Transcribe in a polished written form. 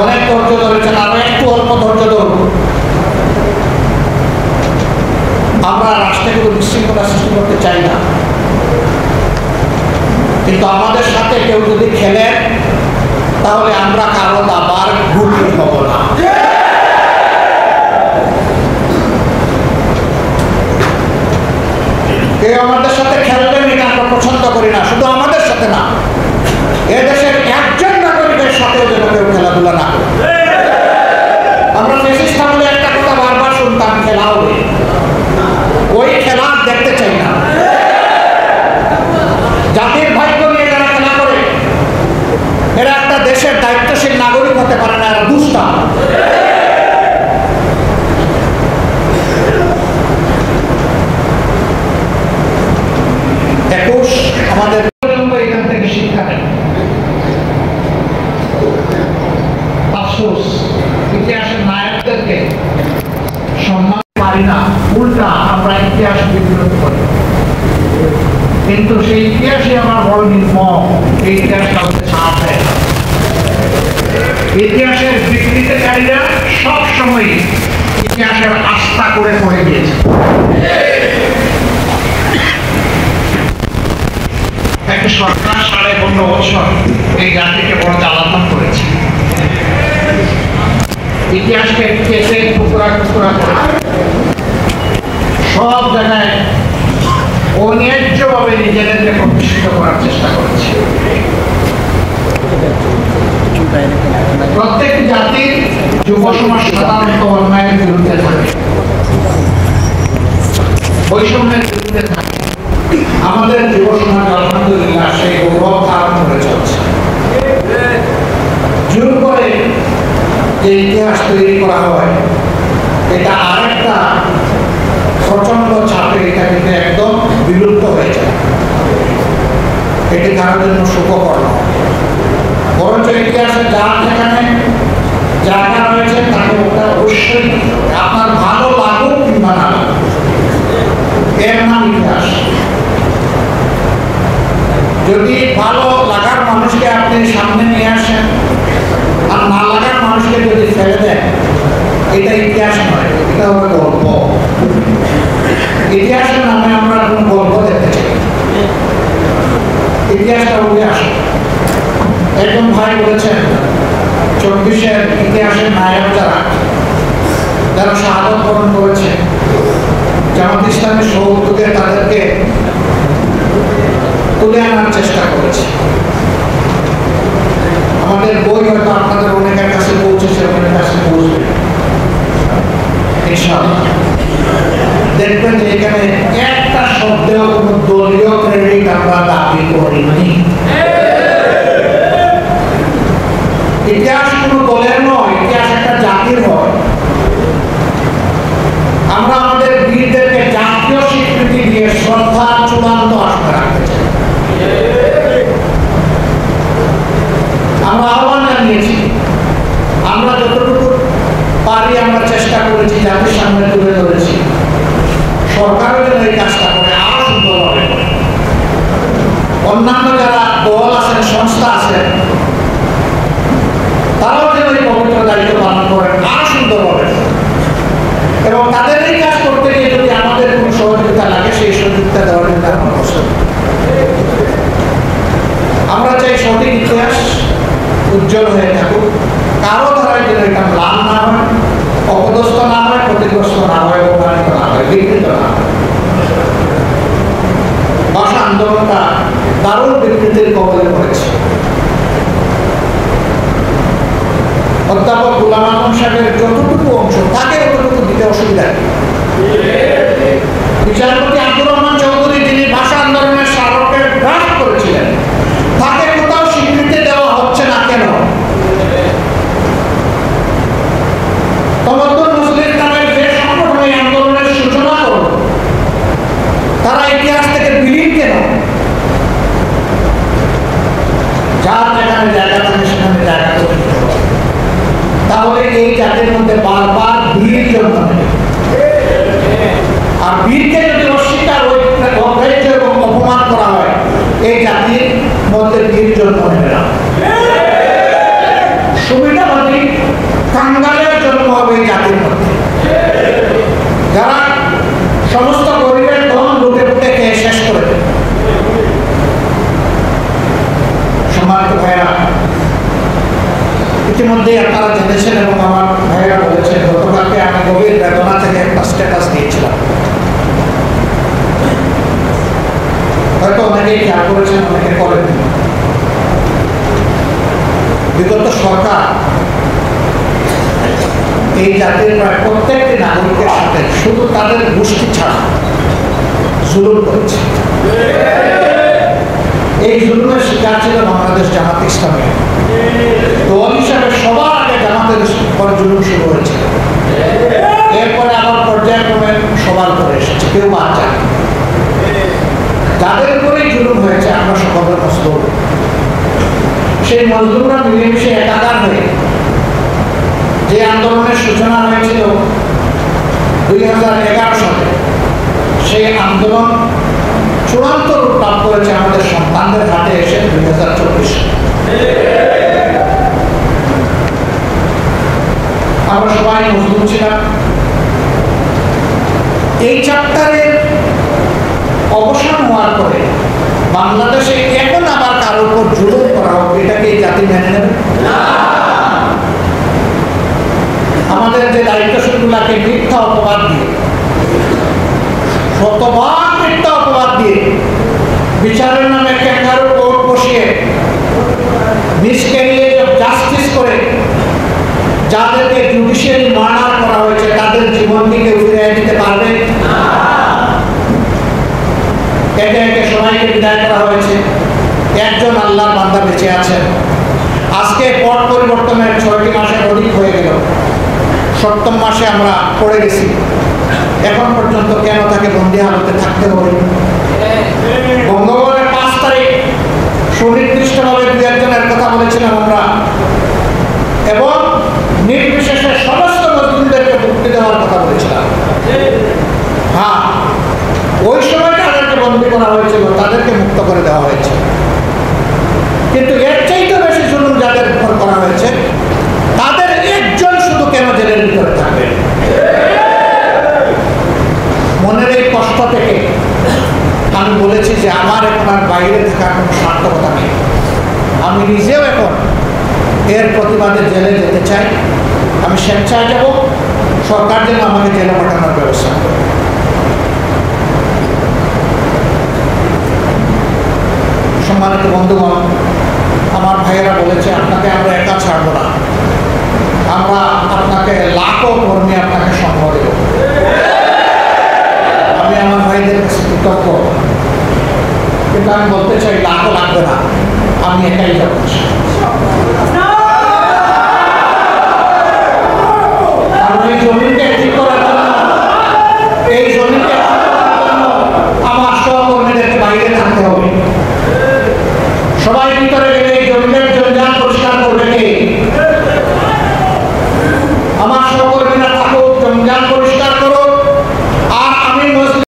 অনেক ধৈর্য ধরেছেন, আরো একটু অল্প ধৈর্য ধরুন। আমরা রাষ্ট্রে কোনো বিশৃঙ্খলা সৃষ্টি করতে চাই না, কিন্তু আমাদের সাথে কেউ যদি খেলে তাহলে আমরা কারো দাবার গুটি হব না। কেউ আমাদের সাথে খেলবেন এটা আমরা পছন্দ করি না, শুধু আমাদের সাথে না, এদেশের একজন নাগরিকের সাথেও যেন কেউ খেলাধুলা না করে। আমরা ফ্যাসিস্ট আমলে একটা কথা বারবার শুনতাম, খেলা হবে, ওই খেলা দেখতে চাই না। জাতির ভাগ্য নিয়ে যারা খেলা করে এরা একটা দেশের দায়িত্বশীল নাগরিক হতে পারে না, এরা দুষ্টা। আমাদের এখান থেকে শিক্ষা নেই। আফসোস, ইতিহাসের নায়কদেরকে সম্মান পারি না, উল্টা আমরা ইতিহাস বিকৃত করি। কিন্তু সেই ইতিহাসই আমার বড় নির্মম, এই ইতিহাস কাউকে ছাড় দেয় না। ইতিহাসের বিকৃতকারীরা সবসময় ইতিহাসের আস্থা করে পড়ে গিয়েছে। একটা সরকার 15.5 বছর এই জাতিকে বড় জ্বালাতন করেছে, ইতিহাসকে কেটে টুকরা টুকরা করে সব জায়গায় অন্যায্যভাবে নিজেদেরকে প্রতিষ্ঠিত করার চেষ্টা করেছে। প্রত্যেক জাতির যুব সমাজ সাধারণত অন্যায়ের বিরুদ্ধে থাকে, বৈষম্যের বিরুদ্ধে থাকে। আমাদের যুব সমাজ আলহামদুলিল্লাহ সেই গৌরব ধারণ করে চলছে। জোর করে যে ইতিহাস তৈরি করা হয় এটা আরেকটা প্রচন্ড চাপে এটা কিন্তু একদম বিলুপ্ত হয়ে যায়। এটি কারোর জন্য সুখকর নয়, বরঞ্চ ইতিহাসে যার যেখানে জায়গা রয়েছে তাকে ওটা অবশ্যই আপনার ভালো লাগুক কিংবা না লাগুক, এর নাম ইতিহাস। যদি ভালো লাগার মানুষকে আপনি সামনে নিয়ে আসেন আর না লাগার মানুষকে যদি ফেলে দেন, এটা ইতিহাস নয়, এটা হবে গল্প। ইতিহাসের নামে আমরা কোন গল্প দেখতে চাই, ইতিহাসটা উঠে আসে। একজন ভাই বলেছেন 24-এর ইতিহাসের নায়ক যারা শাহাদত বরণ করেছে, জামাত ইসলামের সহযোগে তাদেরকে তুলে আনার চেষ্টা করেছে। আমাদের বই হয়তো আপনাদের অনেকের কাছে পৌঁছেছে, অনেকের কাছে পৌঁছবে ইনশাআল্লাহ। দেখবেন যে এখানে একটা শব্দেও কোনো দলীয় ক্রেডিট আমরা দাবি করিনি। ইতিহাস কোনো দলের নয়, ইতিহাস একটা জাতির হয়। আমরা আমাদের বীরদেরকে জাতীয় স্বীকৃতি দিয়ে শ্রদ্ধার চূড়ান্ত আসনে রাখতে চাই। আমরা আহ্বান জানিয়েছি, আমরা যতটুকু পারি আমরা চেষ্টা করেছি, জাতির সামনে তুলে ধরেছি। সরকারের জন্য এই কাজটা করে আরো সুন্দরভাবে, অন্যান্য যারা দল আছেন, সংস্থা আছেন, তারাও যেন এই পবিত্র দায়িত্ব পালন করেন আরো সুন্দরভাবে। এবং তাদের এই কাজ করতে গিয়ে যদি আমাদের কোনো সহযোগিতা লাগে, সেই সহযোগিতা দেওয়ার জন্য আমরা প্রস্তুত। আমরা চাই সঠিক ইতিহাস উজ্জ্বল হয়ে থাকুক, কারো ধারায় যেন এটা ম্লান না হয়, অপদস্থ না হয়, ক্ষতিগ্রস্ত না হয়, অপমানিত না হয়, বিকৃত না হয়। ভাষা আন্দোলনটা দারুণ বিকৃতির কবলে পড়েছে। অধ্যাপক গোলাম আজম সাহেবের যতটুকু অংশ তাকে ততটুকু দিতে অসুবিধা নেই। বিচারপতি আব্দুর রহমান চৌধুরী, যিনি ভাষা আন্দোলনের স্মারকের ড্রাফট করেছিলেন, তাকে কোথাও স্বীকৃতি দেওয়া হচ্ছে না কেন? তমদ্দুন মুসলিম নামের যে সংগঠন এই আন্দোলনের সূচনা করল, তারা ইতিহাস থেকে বিলীন কেন? যার যেখানে জায়গা থাকে সেখানে জায়গা করে দিতে হবে। তাহলে এই জাতির মধ্যে বারবার বীর জন্ম নেবে। আর বীরকে যদি অস্বীকার, অগ্রাহ্য এবং অপমান করা হয়, এই জাতির মধ্যে বীর জন্ম নেবে না। সুবিধাবাদী ইতিমধ্যেই আপনারা জেনেছেন এবং আমার ভাইয়েরা বলেছেন, গতকালকে আমি গভীর বেদনা থেকে একটা স্ট্যাটাস দিয়েছিলাম, হয়তো অনেকেই খেয়াল করেছেন, অনেকে করেননি। বিগত সরকার এই জাতির প্রায় প্রত্যেকটি নাগরিকের সাথে শুধু তাদের গোষ্ঠী ছাড়া জুলুম করেছে। এই জুলুমের শিকার ছিল বাংলাদেশ জামাত ইসলামী। দল হিসাবে সবার আগে জামাতের উপর জুলুম শুরু হয়েছে, এরপরে আবার পর্যায়ক্রমে সবার করে এসেছে, কেউ বাদ যায়। যাদের উপরেই জুলুম হয়েছে আমরা সকলের মজদুর, সেই মজদুররা মিলেমিশে একাকার হয়ে যে আন্দোলনের সূচনা হয়েছিল 2011 সালে, সেই আন্দোলন চূড়ান্ত রূপ লাভ করেছে আমাদের সন্তানদের হাতে এসে 2024 সালে। আমরা সবাই মজদুর ছিলাম। এই চ্যাপ্টারের অবসান হওয়ার পরে বাংলাদেশে এখন আবার কারোর উপর জুলুম করা হোক, এটাকে এই জাতি মেনে নেবে না। আমাদের যে দায়িত্বশীলগুলাকে মিথ্যা অপবাদ দিয়ে, শতভাগ মিথ্যা অপবাদ দিয়ে, বিচারের নামে ক্যাঙ্গারু কোর্ট বসিয়ে মিসক্যারিয়েজ অফ জাস্টিস করে যাদেরকে জুডিশিয়ারি মার্ডার করা হয়েছে তাদের জীবনকে কেউ ফিরিয়ে দিতে পারবে না। একে একে সবাইকে বিদায় করা হয়েছে। একজন আল্লাহর বান্দা বেঁচে আছেন। আজকে পট পরিবর্তনের 6টি মাসের অধিক হয়ে গেল, 7ম মাসে আমরা পড়ে গেছি। এখন পর্যন্ত কেন তাকে বন্দী হালতে থাকতে হবে? বঙ্গবন্ধুর 5 তারিখ সুনির্দিষ্টভাবে 2-1জনের কথা বলেছিলাম আমরা, এবং নির্বিশেষে সমস্ত মজদুরদেরকে মুক্তি দেওয়ার কথা বলেছিলাম। হ্যাঁ, ওই সময় তাদেরকে বন্দী করা হয়েছিল, তাদেরকে মুক্ত করে দেওয়া হয়েছে। কিন্তু এর চাইতে বেশি জুলুম যাদের উপর করা হয়েছে তাদের একজন শুধু কেন জেলের ভিতরে থাকবে? মনের এই কষ্ট থেকে আমি বলেছি যে আমার এখন আর বাইরে থাকার কোনো সার্থকতা নেই। আমি নিজেও এখন এর প্রতিবাদে জেলে যেতে চাই। আমি স্বেচ্ছায় যাব, সরকার যেন আমাকে জেলে পাঠানোর ব্যবস্থা করে। সম্মানিত বন্ধুগণ, আমার ভাইয়েরা বলেছে আপনাকে আমরা একা ছাড়ব না, আমরা আপনাকে লাখো কর্মী আপনাকে সঙ্গ দেব। আমি আমার ভাইদের কাছে কৃতজ্ঞ, কিন্তু আমি বলতে চাই লাখো লাগবে না, আমি একাই যাব।